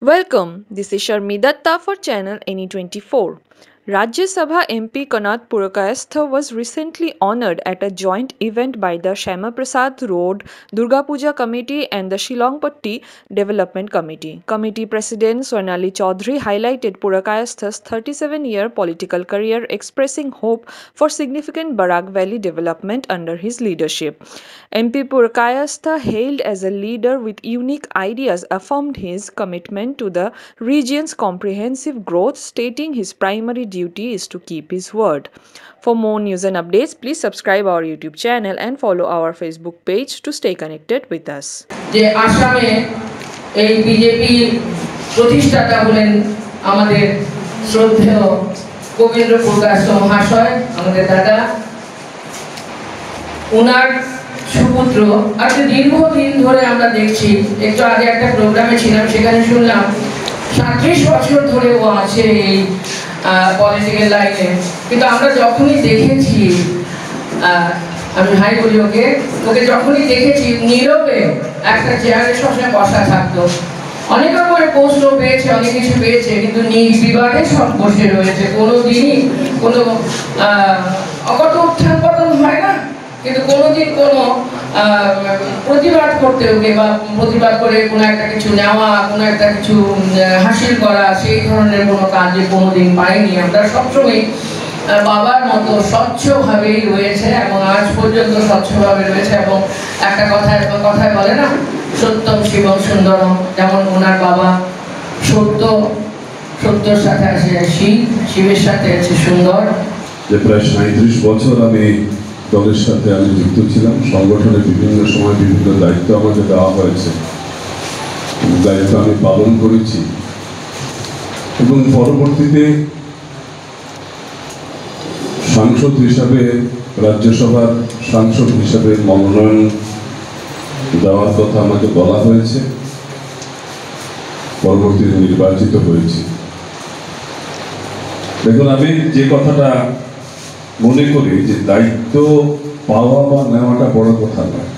Welcome, this is Sharmi Datta for channel Any24. Rajya Sabha MP Kanat Purakayastha was recently honoured at a joint event by the Shama Prasad Road Durga Puja Committee and the Shillong Patti Development Committee. Committee President Swarnali Chaudhary highlighted Purakayastha's 37-year political career, expressing hope for significant Barak Valley development under his leadership. MP Purakayastha, hailed as a leader with unique ideas, affirmed his commitment to the region's comprehensive growth, stating his primary duty is to keep his word. For more news and updates, please subscribe our YouTube channel and follow our Facebook page to stay connected with us. যে আসামে এই BJP প্রতিষ্ঠাতা হলেন আমাদের শ্রদ্ধেয় গোবিন্দ পুরকায়স্থ মহাশয়, আমাদের দাদা। ওনার সুপুত্র আজকে দীর্ঘদিন ধরে আমরা দেখছি, একটু আগে একটা প্রোগ্রামে ছিলাম, সেখানে শুনলাম 37 বছর ধরে ও আছে এই পলিটিক্যাল লাইনে। কিন্তু আমরা যখনই দেখেছি, আমি হাই বলি ওকে যখনই দেখেছি নীরবে একটা চেয়ারে সবসময় বসা থাকতো। অনেক রকমের পোস্টও পেয়েছে, অনেক কিছু পেয়েছে, কিন্তু নির্বিবাদে সব বসে রয়েছে। কোনোদিনই কোনো অকট উত্থান পতন হয় না, কিন্তু কোনোদিন কোনো প্রতিবাদ করতে হবে বা প্রতিবাদ করে কোনো একটা কিছু নেওয়া, কোনো একটা কিছু হাসিল করা, সেই ধরনের কোনো কাজে কোনোদিন পাইনি। আমরা সবসময় বাবার মতো স্বচ্ছভাবেই রয়েছে এবং আজ পর্যন্ত স্বচ্ছভাবে রয়েছে। এবং একটা কথায় বলে না, সত্যম শিবম সুন্দরম, যেমন ওনার বাবা সত্যর সাথে আছে শিব, শিবের সাথে আছে সুন্দর। যে প্রায় 37 বছর আমি দলের সাথে যুক্ত ছিলাম। সংগঠনের বিভিন্ন সময় বিভিন্ন দায়িত্ব আমাকে দেওয়া হয়েছে, দায়িত্ব আমি পালন করেছি এবং পরবর্তীতে সাংসদ হিসাবে, রাজ্যসভার সাংসদ হিসাবে মনোনয়ন দেওয়ার কথা আমাকে বলা হয়েছে, পরবর্তীতে নির্বাচিত হয়েছি। দেখুন, আমি যে কথাটা মনে করি যে দায়িত্ব পাওয়া বা নেওয়াটা বড় কথা নয়,